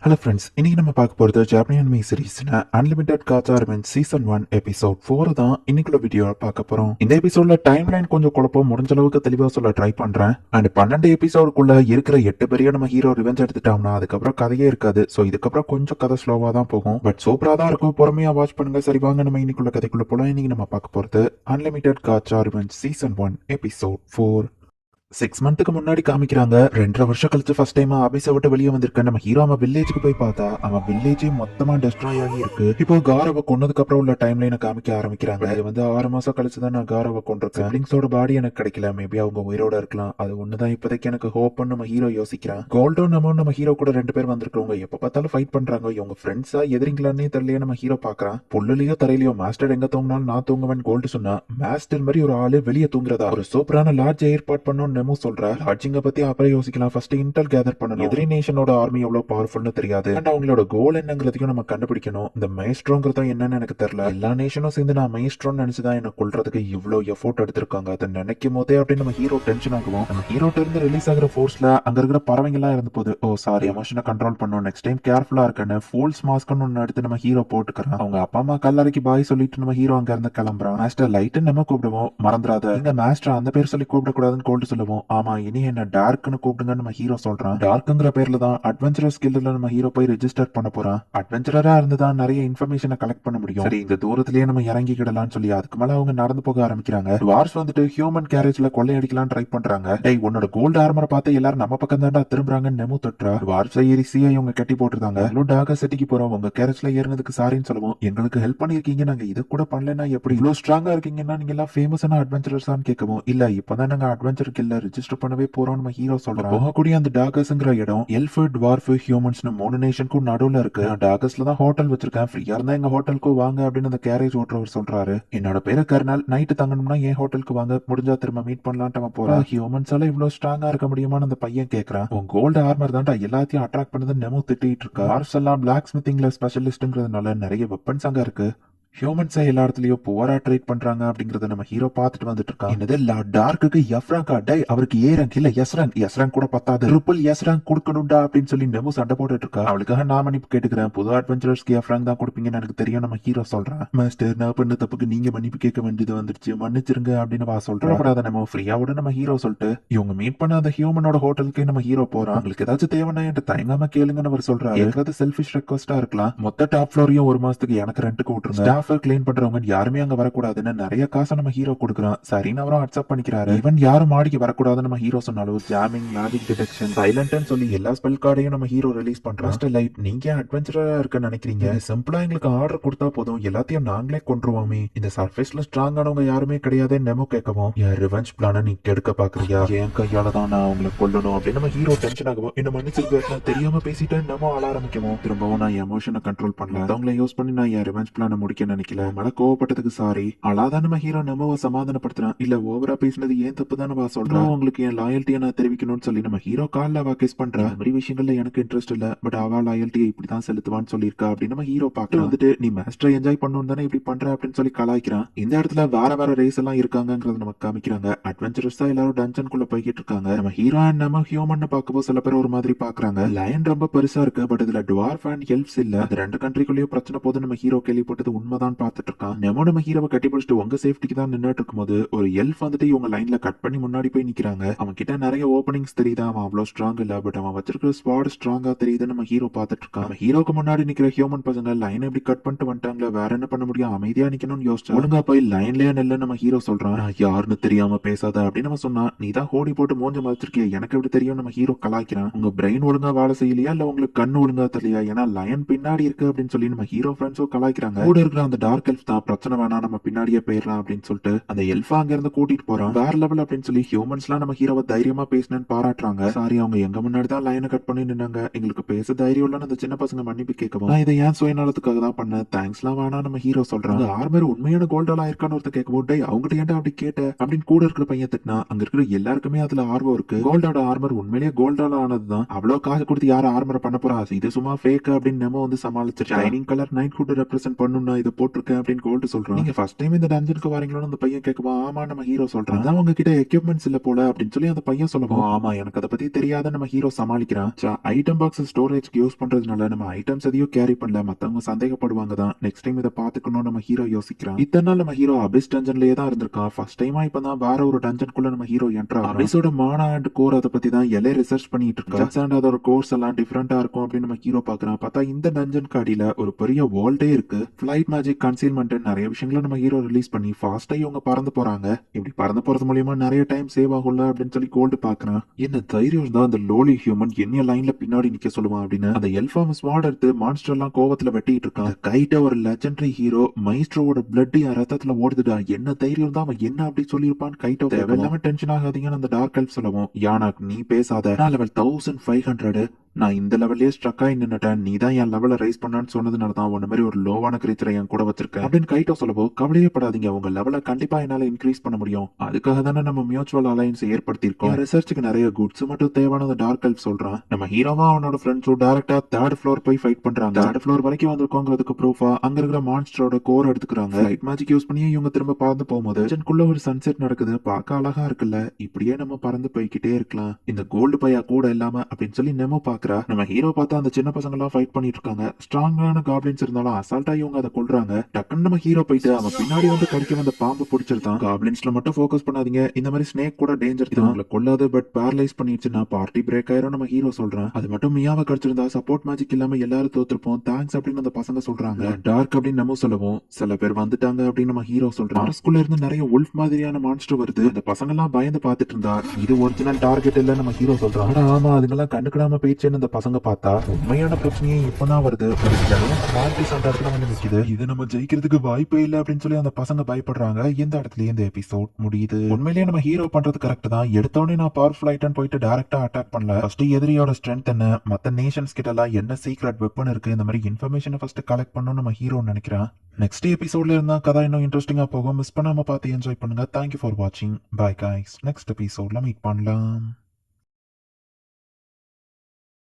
Hello friends, இன்னைக்கு நம்ம பார்க்க போகிறது ஜாப்பனீஸ் அனிமி சீரிஸ்னா unlimited gacha revenge season 1 episode 4 தான் இன்னைக்குள்ள வீடியோல பார்க்க போறோம். இந்த எபிசோட்ல டைம் லைன் கொஞ்சம் குழப்பம், முடிஞ்ச அளவுக்கு தெளிவா சொல்ல ட்ரை பண்றேன். அண்ட் 12 எபிசோடுக்குள்ள இருக்கிற 8 பேரையும் நம்ம ஹீரோ ரிவெஞ்ச் எடுத்துட்டோம்னா அதுக்கப்புறம் கதையே இருக்காது. ஸோ இதுக்கப்புறம் கொஞ்சம் கதை ஸ்லோவா தான் போகும், பட் சூப்பரா தான் இருக்கும். பொறுமையா வாட்ச் பண்ணுங்க. சரி வாங்க நம்ம இன்னைக்குள்ள கதைக்குள்ள போலாம். இன்னைக்கு நம்ம பார்க்க போறது unlimited gacha revenge season 1 episode 4. 6 மந்த்துக்கு முன்னாடி காமிக்கிறாங்க. 2.5 வருஷம் கழிச்சு ஃபர்ஸ்ட் டைம் ஆபீஸை விட்டு வெளியே வந்திருக்க நம்ம ஹீரோ அவன் வில்லேஜுக்கு போய் பார்த்தா அவன் வில்லேஜே மொத்தமா டெஸ்ட்ராய் ஆகி இருக்கு. இப்போ காரவை கொன்னதுக்கு அப்புறம் உள்ள டைம் லைனை காமிக்க ஆரம்பிக்கிறாங்க. இது வந்து 6 மாசம் கழிச்சு தான் நான் காரவை கொண்டிருக்கேன். சிப்லிங்ஸோட பாடி எனக்கு கிடைக்கல, மேபி அவங்க உயிரோட இருக்கலாம். அது ஒண்ணுதான் இப்போதைக்கு எனக்கு ஹோப்னு நம்ம ஹீரோ யோசிக்கிறான். கோல்டோ நம்ம ஹீரோ கூட 2 பேர் வந்திருக்கவங்க எப்ப பார்த்தாலும் ஃபைட் பண்றாங்க. இவங்க ஃப்ரெண்ட்ஸா எதிரிங்களானே தெரியல. நம்ம ஹீரோ பாக்குறான். புல்லுலயோ தரையிலயோ மாஸ்டர் எங்க தூங்கினாலும் நான் தூங்குவேன் கோல்டு சொன்னா, மாஸ்டர் மாதிரி ஒரு ஆளு வெளியே தூங்குறதா ஒரு சூப்பரான லாட்ஜ் ஏற்பாடு பண்ணணும்னு நெமோ சொல்ற. லாட்ஜிங்க பத்தி அப்புறம் யோசிக்கலாம், ஃபர்ஸ்ட் இன்டெல் கேதர் பண்ணணும். எதிரி நேஷனோட ஆர்மி எவ்வளவு பவர்ஃபுல்னு தெரியாது, அண்ட் அவங்களோட கோல் என்னங்கிறதையும் நம்ம கண்டுபிடிக்கணும். இந்த மைஸ்ட்ரோங்கிறதா என்னன்னு எனக்கு தெரியல. எல்லா நேஷனும் சேர்ந்து நான் மைஸ்ட்ரோன்னு நினைச்சுதான் என்ன கொல்றதுக்கு இவ்வளவு எஃபோர்ட் எடுத்திருக்காங்க. அதை நினைக்கும் போதே அப்படின்னு நம்ம ஹீரோ டென்ஷன் ஆகுவோம். நம்ம ஹீரோட்ட இருந்து ரிலீஸ் ஆகிற ஃபோர்ஸ்ல அங்க இருக்கிற பறவைங்க எல்லாம் இருந்து போது, ஓ சாரி, எமோஷனை கண்ட்ரோல் பண்ணும், நெக்ஸ்ட் டைம் கேர்ஃபுல்லா இருக்கேன்னு ஃபூல்ஸ் மாஸ்க்னு ஒன்னு எடுத்து நம்ம ஹீரோ போட்டுக்கிறான். அவங்க அப்பா அம்மா கல்லறைக்கு பாய் சொல்லிட்டு நம்ம ஹீரோ அங்க இருந்து கிளம்புறான். மாஸ்டர் லைட் நம்ம கூப்பிடுவோம், மறந்துடாத. இந்த மாஸ்டர் அந்த பேர் சொல்லி கூப்பிடக்கூடாதுன்னு கோல்டு சொல்லுவோம். ஆமா, இனி என்ன டார்க்னு கூப்பிடுங்க நம்ம ஹீரோ சொல்றான். டார்க்ங்கிற பேர்ல தான் அட்வென்ச்சரஸ் கில்ட்ல நம்ம ஹீரோ போய் ரெஜிஸ்டர் பண்ண போறான். அட்வென்ச்சரரா இருந்து தான் நிறைய இன்ஃபர்மேஷனை கலெக்ட் பண்ண முடியும். சரி, இந்த தூரத்திலேயே நம்ம இறங்கிக்கிடலாம்னு சொல்லி அதுக்கு மேல அவங்க நடந்து போக ஆரம்பிக்கிறாங்க. டுவார்ஸ் வந்துட்டு ஹியூமன் கேரேஜ்ல கொள்ளையடிக்கலாம் ட்ரை பண்றாங்க. டேய், உன்னோட கோல்டு ஆர்மரை பார்த்து எல்லாரும் நம்ம பக்கம் தாண்டா திரும்புறாங்கன்னு நெமு தொட்டுறா. டுவார்ஸ் ஏரிசியா இவங்க கட்டி போட்டுருந்தாங்க. டாக சிட்டிக்கு போறோம், உங்க கேரேஜ்ல ஏறினதுக்கு சாரின்னு சொல்லுவோம். எங்களுக்கு ஹெல்ப் பண்ணிருக்கீங்க, நாங்க இது கூட பண்ணலன்னா எப்படி? இவ்வளவு ஸ்ட்ராங்கா இருக்கீங்கன்னா நீங்க எல்லாம் ஃபேமஸான அட்வென்ச்சரர்ஸான்னு கேட்கவும், இல்ல இப்பதான் நாங்க அட்வென்ச்சர் கில்ல ரெஜிஸ்டர் பண்ணவே போறோம் நம்ம ஹீரோ சொல்றான். போகக்கூடிய அந்த டாகஸ்ங்கிற இடம் எல்ஃப், டுவார்ஃப், ஹியூமன்ஸ்னு 3 நேஷனுக்கும் நடுவுல இருக்கு. நான் டாகஸ்ல தான் ஹோட்டல் வச்சிருக்கேன், ஃப்ரீயா இருந்தா எங்க ஹோட்டலுக்கு வாங்க அப்படின்னு அந்த கேரேஜ் ஓட்டுறவர் சொல்றாரு. என்னோட பேரு கர்னால், நைட்டு தங்கணும்னா என் ஹோட்டலுக்கு வாங்க, முடிஞ்சா திரும்ப மீட் பண்ணலான்ட்டு அவன் போறான். ஹியூமன்ஸால இவ்வளவு ஸ்ட்ராங்கா இருக்க முடியுமான்னு அந்த பையன் கேக்குறான். உன் கோல்டு ஆர்மர் தான்டா எல்லாத்தையும் அட்ராக்ட் பண்ணுதுன்னு நெமோ திட்டிட்டு இருக்கா. ஆர்ஸ் எல்லாம் பிளாக் ஸ்மித்திங்ல ஸ்பெஷலிஸ்ட்ங்கிறதுனால நிறைய வெப்பன்ஸ் அங்க இருக்கு. ஹியூமன்ஸை எல்லா இடத்துலயும் புவரா ட்ரீட் பண்றாங்க அப்படிங்கறத நம்ம ஹீரோ பார்த்துட்டு வந்துட்டு இருக்கான். என்னது டார்க்குக்கு எஃப் ரேங்கா? டேய், அவருக்கு ஏ ரேங்க் இல்ல எஸ் ரேங்க். எஸ் ரேங்க் கூட பத்தாது, ட்ரிபிள் எஸ் ரேங்க் கொடுக்கணும்டா அப்படின்னு சொல்லி நெமு சண்டை போட்டுட்டு இருக்கா. அவளுக்காக நான் மன்னிப்பு கேட்டுக்கிறேன், புது அட்வென்ச்சரர்ஸ்க்கு எஃப் ரேங்க் தான் கொடுப்பீங்கன்னு எனக்கு தெரியும் நம்ம ஹீரோ சொல்றான். மாஸ்டர், நான் பண்ண தப்புக்கு நீங்க மன்னிப்பு கேட்க வேண்டியது வந்துருச்சு, மன்னிச்சிருங்க அப்படின்னு வா சொல்றா. நம்ம ஃப்ரீயா விட நம்ம ஹீரோ சொல்லிட்டு இவங்க மீட் பண்ண அந்த ஹியூமனோட ஹோட்டலுக்கு நம்ம ஹீரோ போறான். உங்களுக்கு ஏதாச்சும் தேவைன்னா என்கிட்ட தயங்காம கேளுங்கன்னு அவர் சொல்றாரு. கேட்கறது செல்ஃபிஷ் ரெக்வஸ்டா இருக்கலாம். மொத்த டாப் ஃப்ளோரையும் 1 மாசத்துக்கு எனக்கு ரெண்டுக்கு விட்டுருங்க, ஸ்டாஃப் கிளீன் பண்றவங்க யாருமே அங்க வரக்கூடாதுன்னு நிறைய காசை நம்ம ஹீரோ கொடுக்குறான். சரின்னு அவரும் அக்செப்ட் பண்ணிக்கிறாரு. ஈவன் யாரும் மாடிக்கு வரக்கூடாதுன்னு நம்ம ஹீரோ சொன்னாலும் ஜாமிங், மேஜிக் டிடெக்ஷன், சைலண்ட்னு சொல்லி எல்லா ஸ்பெல் கார்டையும் நம்ம ஹீரோ ரிலீஸ் பண்றான். லைட், நீங்க அட்வென்ச்சரா இருக்குன்னு நினைக்கிறீங்க, சிம்பிளா எங்களுக்கு ஆர்டர் கொடுத்தா போதும், எல்லாத்தையும் நாங்களே கொண்டுருவோமே. இந்த சர்ஃபேஸ்ல ஸ்ட்ராங்கானவங்க யாருமே கிடையாது நெமோ கேட்கவும், என் ரிவெஞ்ச் பிளான நீ கெடுக்க பாக்குறியா, என் கையால தான் நான் அவங்களை கொல்லணும் அப்படின்னு நம்ம ஹீரோ டென்ஷன் ஆகவும், என்ன மன்னிச்சிருக்க, நான் தெரியாம பேசிட்டேன் நெமோ அழ ஆரம்பிக்கவும், திரும்பவும் நான் எமோஷனை கண்ட்ரோல் பண்ணல, அவங்கள யூஸ் பண்ணி நான் என் ரிவெஞ்ச் பிளான முடிக்க நினைக்கல, மேல கோவப்பட்டதுக்கு சாரி. அழாதான் நம்ம ஹீரோ நெமோவை சமாதானப்படுத்துறான். இல்ல ஓவரா பேசினது ஏன் தப்பு தானே வா சொல்றான். உங்களுக்கு என் லாயல்ட்டியை நான் தெரிவிக்கணும்னு சொல்லி நம்ம ஹீரோ கால்ல அவ கிஸ் பண்றா. இந்த மாதிரி விஷயங்கள்ல எனக்கு இன்ட்ரெஸ்ட் இல்ல, பட் அவ லாயல்ட்டியை இப்படிதான் செலுத்துவான்னு சொல்லியிருக்கா அப்படின்னு நம்ம ஹீரோ பார்க்க வந்துட்டு, நீ மாஸ்டரை என்ஜாய் பண்ணணும் தானே இப்படி பண்ற அப்படின்னு சொல்லி கலாய்க்கிறான். இந்த இடத்துல வேற ரேஸ் எல்லாம் இருக்காங்கிறத நமக்கு காமிக்கிறாங்க. அட்வென்ச்சரஸா எல்லாரும் டஞ்சனுக்குள்ள போய்கிட்டு இருக்காங்க. நம்ம ஹீரோ அண்ட் நம்ம ஹியூமன் பார்க்கும்போது சில பேர் ஒரு மாதிரி பாக்குறாங்க. லயன் ரொம்ப பெருசா இருக்கு, பட் இதுல டுவார்ஃப் அண்ட் எல்ஃப்ஸ் இல்ல. அந்த 2 கண்ட்ரிக்குள்ளேயும் பிரச்சனை போது நம்ம ஹீரோ கேள்விப்பட்டது உண்மைதான் பார்த்துட்டு இருக்கான். நெமோ நம்ம ஹீரோவை கட்டி பிடிச்சிட்டு உங்க சேஃப்டிக்கு தான் நின்னுட்டு இருக்கும்போது ஒரு எல்ஃப் வந்துட்டு இவங்க லைன்ல கட் பண்ணி முன்னாடி போய் நிக்கிறாங்க. அவன் கிட்ட நிறைய ஓப்பனிங்ஸ் தெரியுது, அவன் அவ்வளவு ஸ்ட்ராங் இல்ல, பட் அவன் வச்சிருக்கிற ஸ்குவாட் ஸ்ட்ராங்கா தெரியுது நம்ம ஹீரோ பார்த்துட்டு இருக்கான். நம்ம ஹீரோக்கு முன்னாடி நிக்கிற ஹியூமன் பசங்க லைன் எப்படி கட் பண்ணிட்டு வந்துட்டாங்களே, வேற என்ன பண்ண முடியும், அமைதியா நிக்கணும்னு யோசிச்சா, ஒழுங்கா போய் லைன்லயே நெல்ல நம்ம ஹீரோ சொல்றான். யாருன்னு தெரியாம பேசாத அப்படின்னு நம்ம சொன்னா, நீ தான் ஹோடி போட்டு மூஞ்ச மறைச்சிருக்கிய, எனக்கு எப்படி தெரியும் நம்ம ஹீரோ கலாய்க்கிறான். உங்க பிரெயின் ஒழுங்கா வேலை செய்யலையா இல்ல உங்களுக்கு கண்ணு ஒழுங்கா தெரியலையா, ஏன்னா லயன் பின்னாடி இருக்கு அப்படின்னு சொல்லி நம்ம ஹீரோ ஃப்ரெண்ட்ஸோ கலாய்க்கிறாங்க. கூட இருக்கிற அந்த டார்க் எல்ஃப் தான், பிரச்சனை வேணா நம்ம பின்னாடியே போயிடலாம் அப்படின்னு சொல்லிட்டு அந்த எல்ஃபா அங்க இருந்து கூட்டிட்டு போறான். வேற லெவல் அப்படின்னு சொல்லி ஹியூமன்ஸ்லாம் நம்ம ஹீரோவை தைரியமா பேசினு பாராட்டுறாங்க. சாரி, அவங்க எங்க முன்னாடி தான் லைனை கட் பண்ணி நின்னாங்க, எங்களுக்கு பேச தைரியம் இல்லன்னு அந்த சின்ன பசங்க மன்னிப்பு கேட்கவும், நான் இதை ஏன் சுயநலத்துக்காக தான் பண்ணேன், தேங்க்ஸ்லாம் வேணா நம்ம ஹீரோ சொல்றாங்க. ஆர்மர் உண்மையான கோல்டாலா இருக்கான்னு ஒருத்த கேட்கவும், டேய் அவங்ககிட்ட ஏன்டா அப்படி கேட்ட அப்படின்னு கூட இருக்கிற பையன் திட்டினா, அங்க இருக்கிற எல்லாருக்குமே அதுல ஆர்வம் இருக்கு. கோல்டோட ஆர்மர் உண்மையிலேயே கோல்டால ஆனதுதான், அவ்வளவு காசு கொடுத்து யாரும் ஆர்மரை பண்ண போறா, இது சும்மா ஃபேக் அப்படின்னு நம்ம வந்து சமாளிச்சு shining colour night hood represent பண்ணும்னா இதை போட்டிருக்கேன் அப்படின்னு கோல்டு சொல்றான். நீங்க ஃபர்ஸ்ட் டைம் இந்த டஞ்சனுக்கு வரீங்களோன்னு அந்த பையன் கேட்கவா, ஆமா நம்ம ஹீரோ சொல்றான். அதான் உங்ககிட்ட எக்யூப்மெண்ட்ஸ் இல்ல போல அப்படின்னு சொல்லி அந்த பையன் சொல்லவும், ஆமா எனக்கு அதை பத்தி தெரியாத நம்ம ஹீரோ சமாளிக்கிறான். ஐட்டம் பாக்ஸ் ஸ்டோரேஜ்க்கு யூஸ் பண்றதுனால நம்ம ஐட்டம்ஸ் எதையும் கேரி பண்ணல, மத்தவங்க சந்தேகப்படுவாங்க தான். நெக்ஸ்ட் டைம் இதை பாத்துக்கணும் நம்ம ஹீரோ யோசிக்கிறான். இத்தனை நாள் நம்ம ஹீரோ அபிஸ் டஞ்சன்லயே தான் இருந்திருக்கான். ஃபர்ஸ்ட் டைமா இப்பதான் வேற ஒரு டஞ்சனுக்குள்ள நம்ம ஹீரோ என்ட்ரா. அபிஸோட மானா அண்ட் கோர் அதை பத்தி தான் எல்லாம் ரிசர்ச் பண்ணிட்டு இருக்கான். அண்ட் அதோட கோர்ஸ் எல்லாம் டிஃபரெண்டா இருக்கும் அப்படின்னு நம்ம ஹீரோ பாக்குறான். பார்த்தா இந்த டஞ்சனுக்கு அடியில ஒரு பெரிய வேர்ல்டே இருக்கு. ஃபிளைட் மேஜிக், கன்சீல்மெண்ட் நிறைய விஷயங்களை நம்ம ஹீரோ ரிலீஸ் பண்ணி ஃபாஸ்டா இவங்க பறந்து போறாங்க. இப்படி பறந்து போறது மூலியமா நிறைய டைம் சேவ் ஆகும்ல அப்படின்னு சொல்லி கோல்டு பாக்குறான். என்ன தைரியம் தான் அந்த லோலி ஹியூமன் என்ன லைன்ல பின்னாடி நிக்க சொல்லுவான் அப்படின்னு அந்த எல்ஃபார்ம் ஸ்வாட் எடுத்து மான்ஸ்டர் எல்லாம் கோவத்துல வெட்டிட்டு இருக்கான். கைட்ட ஒரு லெஜெண்டரி ஹீரோ மைஸ்ட்ரோவோட பிளட் என் ரத்தத்துல ஓடுதுடா, என்ன தைரியம் தான் அவன் என்ன அப்படி சொல்லியிருப்பான்னு கைட்ட தேவையில்லாம டென்ஷன் ஆகாதீங்கன்னு அந்த டார்க் எல்ஃப் சொல்லவும், யானாக் நீ பேசாத, நான் லெவல் 1500, நான் இந்த லெவல்லயே ஸ்ட்ரக் ஆகி நின்னுட்டேன், நீ தான் என் லெவல ரைஸ் பண்ணான்னு சொன்னதுனால தான் உன்ன மாதிரி ஒரு லோவான கிரீச்சரை என் கூட வச்சிருக்கேன் அப்படின்னு கைட்டோ சொல்லவோ, கவலையே படாதீங்க, உங்க லெவல கண்டிப்பா என்னால இன்க்ரீஸ் பண்ண முடியும், அதுக்காக தானே நம்ம மியூச்சுவல் அலையன்ஸ் ஏற்படுத்தியிருக்கோம், ரிசர்ச்சுக்கு நிறைய குட்ஸ் மட்டும் தேவையான டார்க் எல்ஃப் சொல்றான். நம்ம ஹீரோவா அவனோட ஃப்ரெண்ட்ஸும் டைரக்டா தேர்ட் ஃப்ளோர் போய் ஃபைட் பண்றாங்க. தேர்ட் ஃப்ளோர் வரைக்கும் வந்திருக்கோங்கிறதுக்கு ப்ரூஃபா அங்க இருக்கிற மான்ஸ்டரோட கோர் எடுத்துக்கிறாங்க. லைட் மேஜிக் யூஸ் பண்ணி இவங்க திரும்ப பறந்து போகும்போது கிச்சனுக்குள்ள ஒரு சன்செட் நடக்குது. பார்க்க அழகா இருக்குல்ல, இப்படியே நம்ம பறந்து போய்கிட்டே இருக்கலாம் இந்த கோல்டு பையா கூட இல்லாம அப்படின்னு சொல்லி நெமோ பாக்குறா. நம்ம ஹீரோ பார்த்தா அந்த சின்ன பசங்க எல்லாம் ஃபைட் பண்ணிட்டு இருக்காங்க. ஸ்ட்ராங்கான காப்ளின்ஸ் இருந்தாலும் அசால்ட்டா இவங்க அதை கொல்றாங்க. டக்குன்னு நம்ம ஹீரோ போயிட்டு அவன் பின்னாடி வந்து கடிக்க வந்த பாம்பு பிடிச்சிருந்தான். காப்ளின்ஸ்ல மட்டும் ஃபோக்கஸ் பண்ணாதீங்க, இந்த மாதிரி ஸ்னேக் கூட டேஞ்சர் தான், உங்களை கொல்லாது பட் பேரலைஸ் பண்ணிடுச்சுன்னா பார்ட்டி பிரேக் ஆயிரும் நம்ம ஹீரோ சொல்றான். அது மட்டும் மியாவை கடிச்சிருந்தா சப்போர்ட் மேஜிக் இல்லாம எல்லாரும் தோத்துருப்போம், தேங்க்ஸ் அப்படின்னு அந்த பசங்க சொல்றாங்க. டார்க் அப்படின்னு நம்ம சொல்லவும் சில பேர் வந்துட்டாங்க அப்படின்னு நம்ம ஹீரோ சொல்றான். அரசுக்குள்ள இருந்து நிறைய உல்ஃப் மாதிரியான மான்ஸ்டர் வருது. அந்த பசங்க எல்லாம் பயந்து பார்த்துட்டு இருந்தா இது ஒரிஜினல் டார்கெட் இல்ல நம்ம ஹீரோ சொல்றான். ஆமா அதுங்கெல்லாம் கண்டுக்கிடாம போயிடுச்சேன்னு அந்த பசங்க பார்த்தா உண்மையான பிரச்சனையே இப்பதான் வருது. இது நம்ம ஜெயிக்கிறதுக்கு வாய்ப்பே இல்ல அப்படின்னு சொல்லி அந்த பசங்க பயப்படுறாங்க. இந்த இடத்துல இந்த எபிசோட் முடியுது. உண்மையிலேயே நம்ம ஹீரோ பண்றது கரெக்ட் தான். எடுத்தோடனே நான் பவர்ஃபுல் ஐட்டன் போயிட்டு டைரக்டா அட்டாக் பண்ணல. ஃபர்ஸ்ட் எதிரியோட ஸ்ட்ரென்த் என்ன, மத்த நேஷன்ஸ் கிட்ட எல்லாம் என்ன சீக்ரெட் வெப்பன் இருக்கு, இந்த மாதிரி இன்ஃபர்மேஷனை ஃபர்ஸ்ட் கலெக்ட் பண்ணணும் நம்ம ஹீரோ நினைக்கிறான். நெக்ஸ்ட் எபிசோட்ல இருந்தா கதை இன்னும் இன்ட்ரெஸ்டிங்கா போகும். மிஸ் பண்ணாம பார்த்து என்ஜாய் பண்ணுங்க. தேங்க்யூ ஃபார் வாட்சிங். பை கைஸ், நெக்ஸ்ட் எபிசோட்ல மீட் பண்ணலாம்.